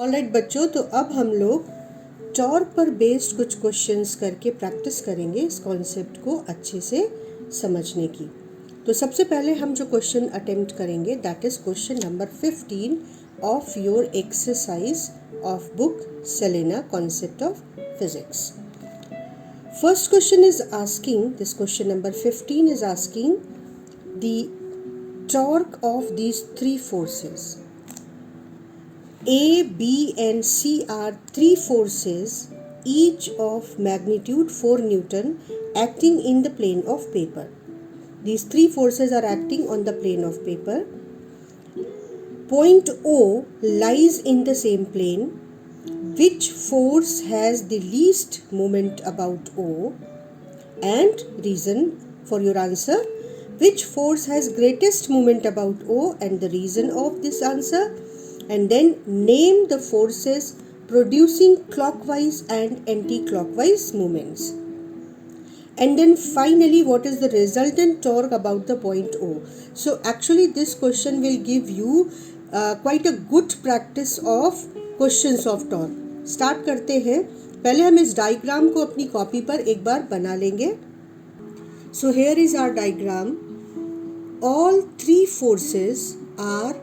Alright बच्चों, तो अब हम लोग टॉर्क पर बेस्ड कुछ क्वेश्चंस करके प्रैक्टिस करेंगे इस कॉन्सेप्ट को अच्छे से समझने की। तो सबसे पहले हम जो क्वेश्चन अटेम्प्ट करेंगे that is question number 15 of your exercise of book Selena concept of physics. First question is asking, this question number 15 is asking the torque of these three forces. A, B and C are three forces, each of magnitude 4 Newton, acting in the plane of paper. These three forces are acting on the plane of paper. Point O lies in the same plane. Which force has the least moment about O? And reason for your answer. Which force has greatest moment about O and the reason of this answer? And then name the forces producing clockwise and anti-clockwise movements. And then finally, what is the resultant torque about the point O? So actually this question will give you quite a good practice of questions of torque. Start करते हैं। पहले हम इस diagram को अपनी copy पर एक बार बना लेंगे। So here is our diagram. All three forces are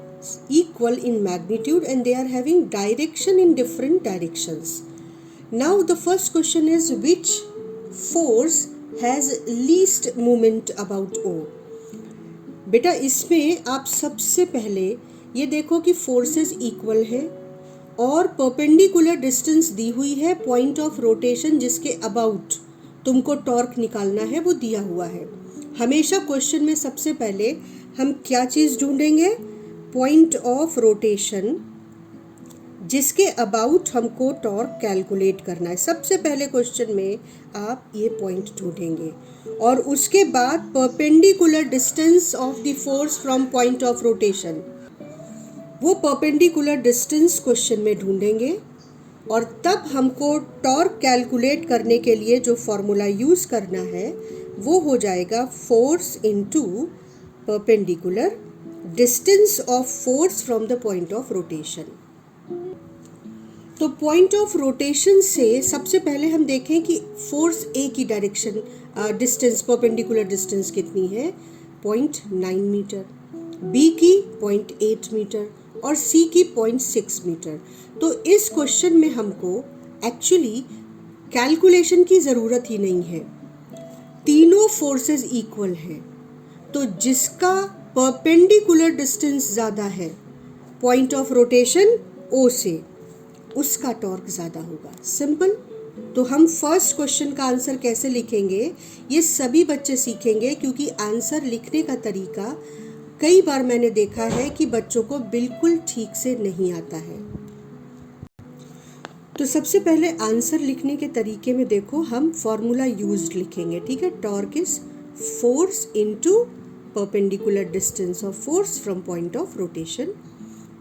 equal in magnitude and they are having direction in different directions. Now the first question is which force has least moment about O? बेटा इसमें आप सबसे पहले ये देखो कि forces equal है और परपेंडिकुलर डिस्टेंस दी हुई है। पॉइंट ऑफ रोटेशन जिसके अबाउट तुमको टॉर्क निकालना है वो दिया हुआ है। हमेशा क्वेश्चन में सबसे पहले हम क्या चीज़ ढूंढेंगे? पॉइंट ऑफ रोटेशन जिसके अबाउट हमको टॉर्क कैलकुलेट करना है। सबसे पहले क्वेश्चन में आप ये पॉइंट ढूंढेंगे और उसके बाद perpendicular distance of the force from point of rotation, वो परपेंडिकुलर डिस्टेंस क्वेश्चन में ढूंढेंगे और तब हमको टॉर्क कैलकुलेट करने के लिए जो फॉर्मूला यूज़ करना है वो हो जाएगा force into perpendicular distance of force from the point of rotation. तो पॉइंट ऑफ रोटेशन से सबसे पहले हम देखें कि फोर्स ए की डायरेक्शन डिस्टेंस परपेंडिकुलर डिस्टेंस कितनी है? 0.9 मीटर, बी की 0.8 मीटर और सी की 0.6 मीटर। तो इस क्वेश्चन में हमको एक्चुअली कैलकुलेशन की ज़रूरत ही नहीं है, तीनों फोर्सेस इक्वल हैं। तो जिसका परपेंडिकुलर डिस्टेंस ज़्यादा है पॉइंट ऑफ रोटेशन ओ से, उसका टॉर्क ज़्यादा होगा। सिंपल। तो हम फर्स्ट क्वेश्चन का आंसर कैसे लिखेंगे ये सभी बच्चे सीखेंगे, क्योंकि आंसर लिखने का तरीका कई बार मैंने देखा है कि बच्चों को बिल्कुल ठीक से नहीं आता है। तो सबसे पहले आंसर लिखने के तरीके में देखो हम फॉर्मूला यूज्ड लिखेंगे, ठीक है? Torque is force into perpendicular distance of force from point of rotation.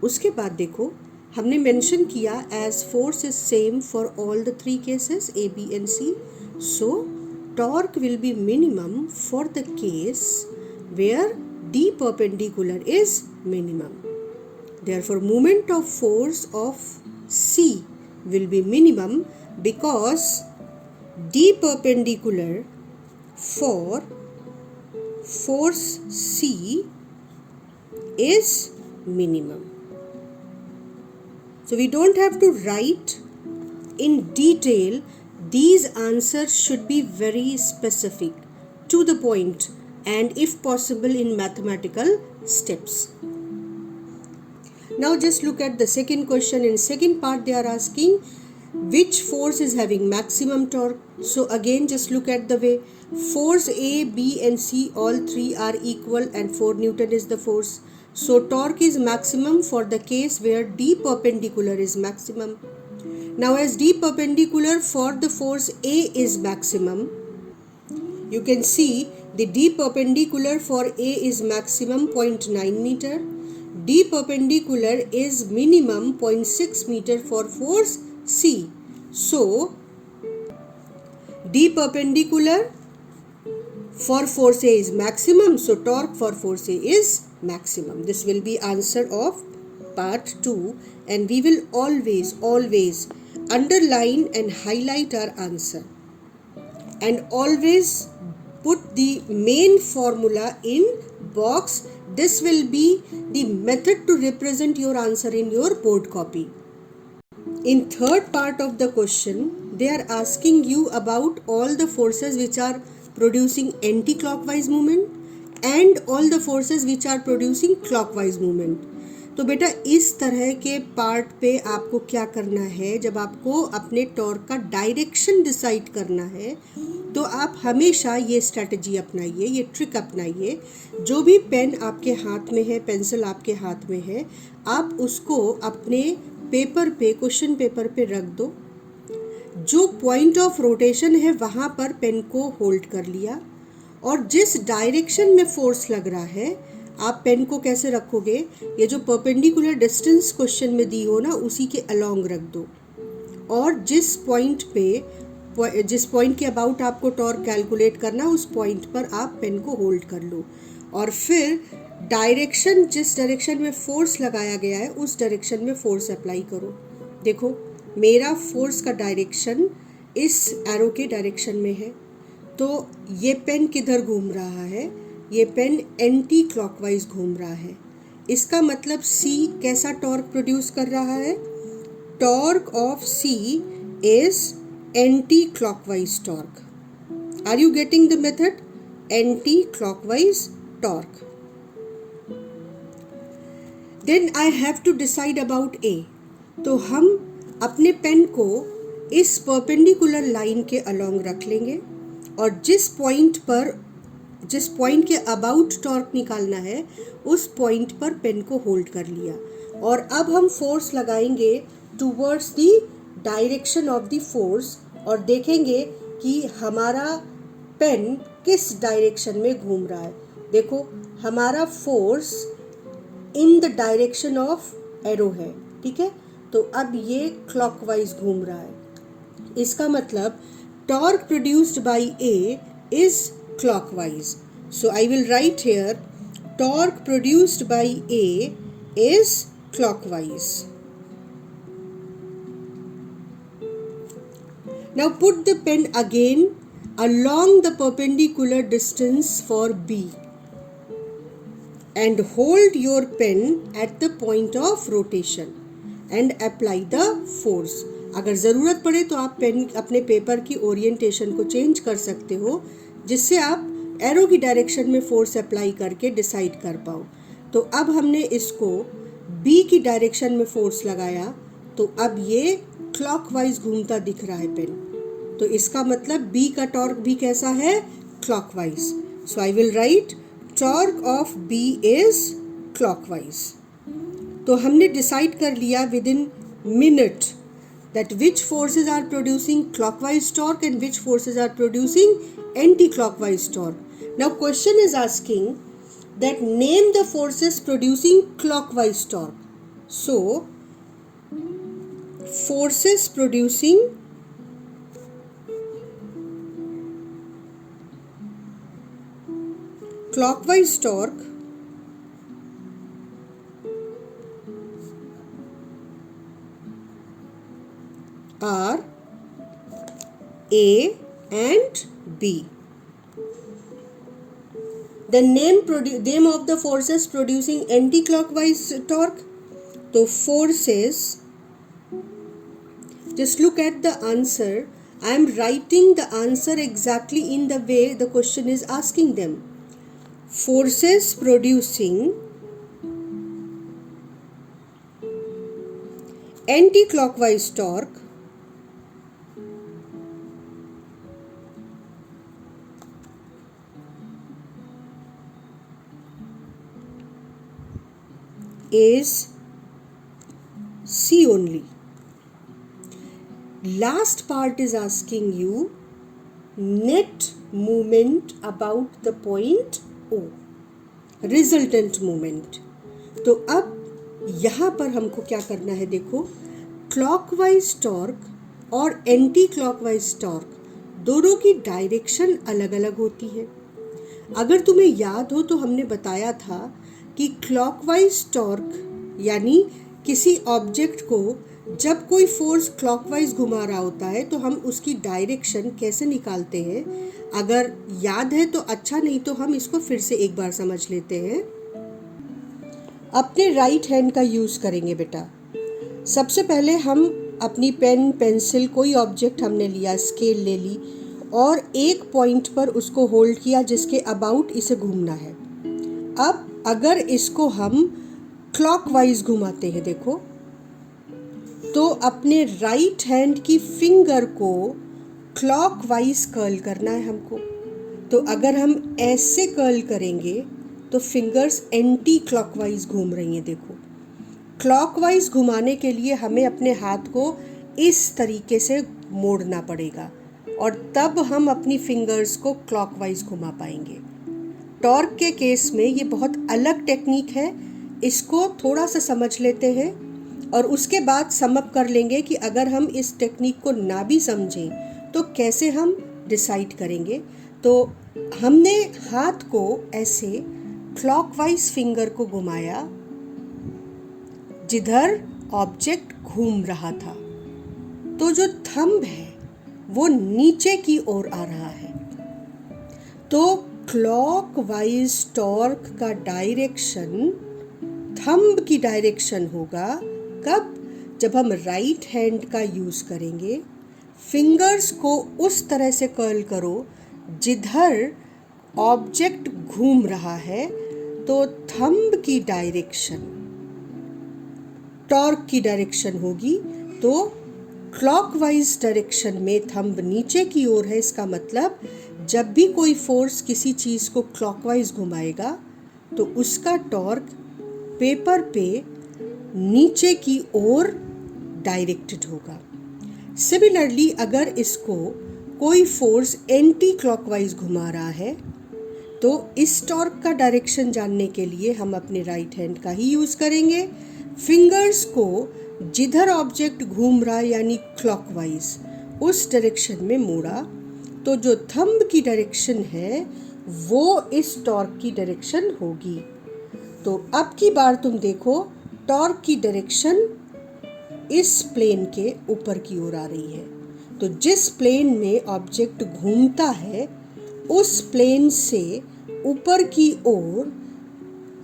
उसके बाद देखो हमने मेंशन किया as force is same for all the three cases A B and C, so torque will be minimum for the case where D perpendicular is minimum. Therefore, moment of force of C will be minimum because D perpendicular for force C is minimum. So, we don't have to write in detail. These answers should be very specific, to the point, and if possible in mathematical steps. Now just look at the second question. In second part they are asking which force is having maximum torque. So again just look at the way. Force A, B and C all three are equal and 4 Newton is the force. So torque is maximum for the case where D perpendicular is maximum. Now as D perpendicular for the force A is maximum, you can see the D perpendicular for A is maximum 0.9 meter. D perpendicular is minimum 0.6 meter for force C. So, D perpendicular for force A is maximum. So, torque for force A is maximum. This will be answer of part 2, and we will always underline and highlight our answer, and always put the main formula in box. This will be the method to represent your answer in your board copy. In third part of the question, they are asking you about all the forces which are producing anti-clockwise movement and all the forces which are producing clockwise movement. तो बेटा इस तरह के part पे आपको क्या करना है, जब आपको अपने टॉर्क का डायरेक्शन डिसाइड करना है तो आप हमेशा ये स्ट्रैटेजी अपनाइए, ये ट्रिक अपनाइए. जो भी पेन आपके हाथ में है, पेंसिल आपके हाथ में है, आप उसको अपने पेपर पे, क्वेश्चन पेपर पे रख दो. जो पॉइंट ऑफ रोटेशन है वहाँ पर पेन को होल्ड कर लिया, और जिस डायरेक्शन में फोर्स लग रहा है आप पेन को कैसे रखोगे, ये जो परपेंडिकुलर डिस्टेंस क्वेश्चन में दी हो ना उसी के अलोंग रख दो, और जिस पॉइंट के अबाउट आपको टॉर्क कैलकुलेट करना उस पॉइंट पर आप पेन को होल्ड कर लो, और फिर डायरेक्शन, जिस डायरेक्शन में फोर्स लगाया गया है उस डायरेक्शन में फोर्स अप्लाई करो. देखो मेरा फोर्स का डायरेक्शन इस एरो के डायरेक्शन में है, तो ये पेन किधर घूम रहा है, ये पेन एंटी क्लॉकवाइज घूम रहा है. इसका मतलब C कैसा टॉर्क प्रोड्यूस कर रहा है, torque of C is anti clockwise torque. Are you getting the method, anti clockwise torque. Then I have to decide about A. तो हम अपने पेन को इस परपेंडिकुलर लाइन के अलोंग रख लेंगे, और जिस पॉइंट के अबाउट टॉर्क निकालना है उस पॉइंट पर पेन को होल्ड कर लिया, और अब हम फोर्स लगाएंगे towards the direction of the force, और देखेंगे कि हमारा पेन किस डायरेक्शन में घूम रहा है. देखो हमारा force in the direction of arrow है, ठीक है, तो अब ये क्लॉकवाइज घूम रहा है. इसका मतलब torque produced by A is clockwise. So I will write here torque produced by A is clockwise. Now put the pen again along the perpendicular distance for B and hold your pen at the point of rotation and apply the force. अगर ज़रूरत पड़े तो आप pen अपने paper की orientation को change कर सकते हो, जिससे आप एरो की डायरेक्शन में फोर्स अप्लाई करके डिसाइड कर पाओ. तो अब हमने इसको B की डायरेक्शन में फोर्स लगाया, तो अब ये क्लॉकवाइज घूमता दिख रहा है पेन, तो इसका मतलब B का टॉर्क भी कैसा है, clockwise. So I will write torque of B is clockwise. तो हमने डिसाइड कर लिया with in minute that which forces are producing clockwise torque and which forces are producing anti-clockwise torque. Now question is asking that name the forces producing clockwise torque. So forces producing clockwise torque are A and B. The name of the forces producing anti-clockwise torque. So forces, just look at the answer. I am writing the answer exactly in the way the question is asking them. Forces producing anti-clockwise torque is C only. Last part is asking you net movement about the point O, resultant movement. तो अब यहाँ पर हमको क्या करना है, देखो clockwise torque और एंटी क्लॉकवाइज टॉर्क दोनों की डायरेक्शन अलग अलग होती है. अगर तुम्हें याद हो तो हमने बताया था कि क्लॉकवाइज टॉर्क यानी किसी ऑब्जेक्ट को जब कोई फोर्स क्लॉकवाइज घुमा रहा होता है तो हम उसकी डायरेक्शन कैसे निकालते हैं, अगर याद है तो अच्छा, नहीं तो हम इसको फिर से एक बार समझ लेते हैं। अपने राइट हैंड का यूज़ करेंगे बेटा। सबसे पहले हम अपनी पेन, पेंसिल, कोई ऑब्जेक्ट हमने लिया, स्केल ले ली और एक पॉइंट पर उसको होल्ड किया जिसके अबाउट इसे घूमना है। अब अगर इसको हम क्लॉकवाइज घुमाते हैं, देखो, तो अपने राइट हैंड की फिंगर को क्लॉकवाइज कर्ल करना है हमको। तो अगर हम ऐसे कर्ल करेंगे तो फिंगर्स एंटी क्लॉकवाइज घूम रही हैं। देखो, क्लॉकवाइज घुमाने के लिए हमें अपने हाथ को इस तरीके से मोड़ना पड़ेगा और तब हम अपनी फिंगर्स को क्लॉकवाइज घुमा पाएंगे। टॉर्क के केस में ये बहुत अलग टेक्निक है, इसको थोड़ा सा समझ लेते हैं और उसके बाद सम अप कर लेंगे कि अगर हम इस टेक्निक को ना भी समझें तो कैसे हम डिसाइड करेंगे। तो हमने हाथ को ऐसे क्लॉकवाइज फिंगर को घुमाया जिधर ऑब्जेक्ट घूम रहा था, तो जो थंब है वो नीचे की ओर आ रहा है। तो क्लॉकवाइज टॉर्क का डायरेक्शन थंब की डायरेक्शन होगा। कब? जब हम राइट हैंड का यूज़ करेंगे। फिंगर्स को उस तरह से कर्ल करो जिधर ऑब्जेक्ट घूम रहा है, तो थंब की डायरेक्शन टॉर्क की डायरेक्शन होगी। तो क्लॉकवाइज डायरेक्शन में थंब नीचे की ओर है। इसका मतलब जब भी कोई फोर्स किसी चीज़ को क्लॉकवाइज घुमाएगा तो उसका टॉर्क पेपर पे नीचे की ओर डायरेक्टेड होगा। सिमिलरली अगर इसको कोई फोर्स एंटी क्लॉकवाइज घुमा रहा है तो इस टॉर्क का डायरेक्शन जानने के लिए हम अपने राइट हैंड का ही यूज़ करेंगे। फिंगर्स को जिधर ऑब्जेक्ट घूम रहा है यानी क्लॉकवाइज उस डायरेक्शन में मोड़ा, तो जो थंब की डायरेक्शन है वो इस टॉर्क की डायरेक्शन होगी। तो अब की बार तुम देखो, टॉर्क की डायरेक्शन इस प्लेन के ऊपर की ओर आ रही है। तो जिस प्लेन में ऑब्जेक्ट घूमता है उस प्लेन से ऊपर की ओर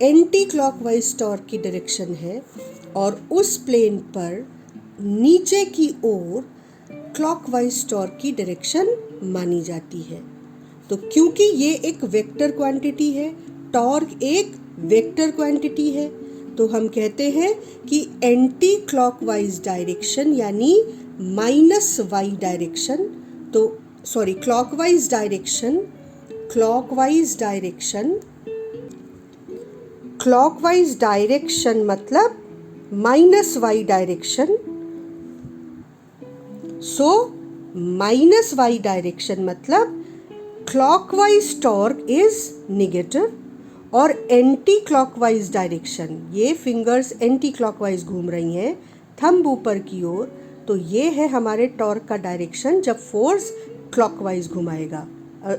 एंटी क्लॉकवाइज टॉर्क की डायरेक्शन है और उस प्लेन पर नीचे की ओर क्लॉकवाइज टॉर्क की डायरेक्शन मानी जाती है। तो क्योंकि ये एक वेक्टर क्वांटिटी है, टॉर्क एक वेक्टर क्वांटिटी है, तो हम कहते हैं कि एंटी क्लॉकवाइज डायरेक्शन यानी -y डायरेक्शन, तो सॉरी क्लॉकवाइज डायरेक्शन मतलब -y डायरेक्शन। सो -y डायरेक्शन मतलब क्लॉकवाइज टॉर्क इज नेगेटिव और एंटी क्लॉकवाइज डायरेक्शन, ये फिंगर्स एंटी क्लॉकवाइज घूम रही हैं थंब ऊपर की ओर, तो ये है हमारे टॉर्क का डायरेक्शन जब फोर्स क्लॉकवाइज घुमाएगा,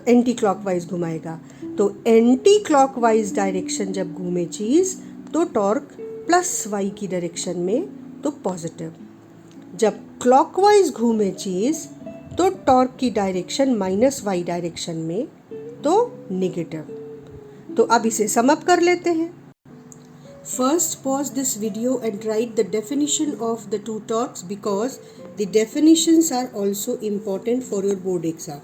एंटी क्लॉकवाइज घुमाएगा। तो एंटी क्लॉकवाइज डायरेक्शन जब घूमे चीज़ तो टॉर्क +y की डायरेक्शन में, तो पॉजिटिव। जब क्लॉकवाइज घूमे चीज़ तो टॉर्क की डायरेक्शन -y डायरेक्शन में, तो नेगेटिव। तो अब इसे सम अप कर लेते हैं। First pause this video and write the definition of the two torques because the definitions are also important for your board exam.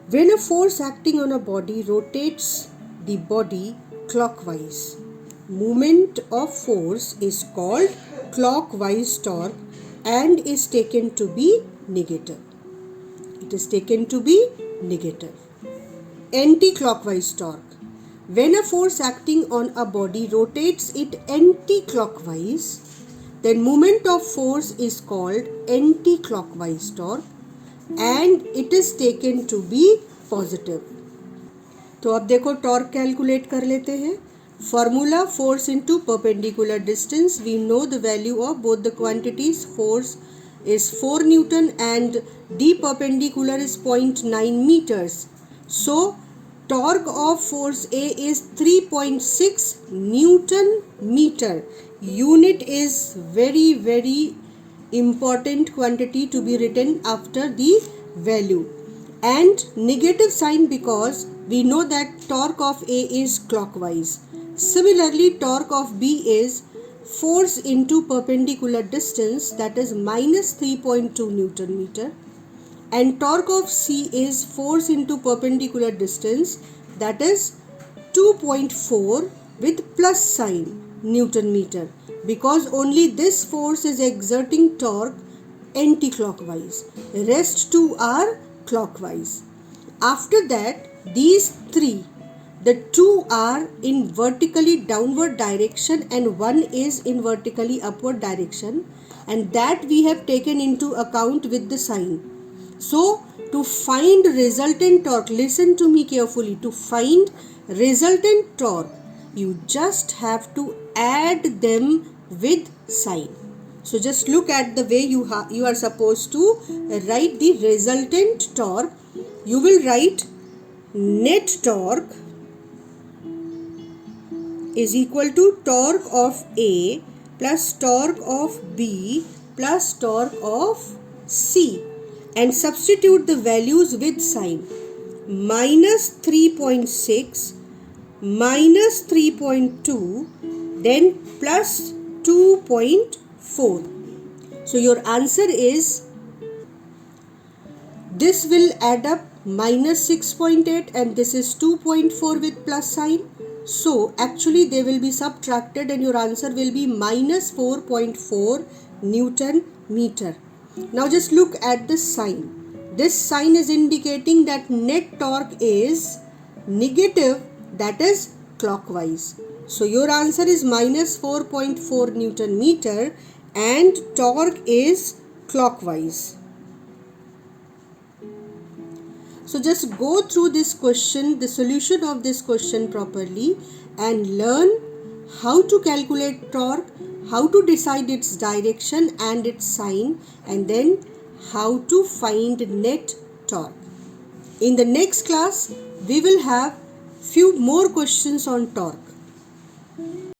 When a force acting on a body rotates the body clockwise, movement of force is called clockwise torque and is taken to be negative. It is taken to be negative. Anti-clockwise torque. When a force acting on a body rotates it anti-clockwise, then movement of force is called anti-clockwise torque and it is taken to be positive. तो अब देखो torque calculate कर लेते हैं। Formula force into perpendicular distance, we know the value of both the quantities. Force is 4 Newton and d perpendicular is 0.9 meters. So torque of force A is 3.6 Newton meter. Unit is very important quantity to be written after the value, and negative sign because we know that torque of A is clockwise. Similarly, torque of B is force into perpendicular distance, that is minus 3.2 Newton meter, and torque of C is force into perpendicular distance, that is 2.4 with plus sign Newton meter, because only this force is exerting torque anti-clockwise. Rest two are clockwise. After that, these three, the two are in vertically downward direction and one is in vertically upward direction, and that we have taken into account with the sign. So, to find resultant torque, listen to me carefully, to find resultant torque, you just have to add them with sign. So, just look at the way you are supposed to write the resultant torque. You will write net torque is equal to torque of A plus torque of B plus torque of C, and substitute the values with sign. Minus 3.6, minus 3.2, then plus 2.4. So your answer is, this will add up minus 6.8 and this is 2.4 with plus sign. So actually they will be subtracted and your answer will be minus 4.4 Newton meter. Now just look at the sign. This sign is indicating that net torque is negative, that is clockwise. So your answer is minus 4.4 Newton meter and torque is clockwise. So just go through this question, the solution of this question properly, and learn how to calculate torque, how to decide its direction and its sign, and then how to find net torque. In the next class, we will have few more questions on torque.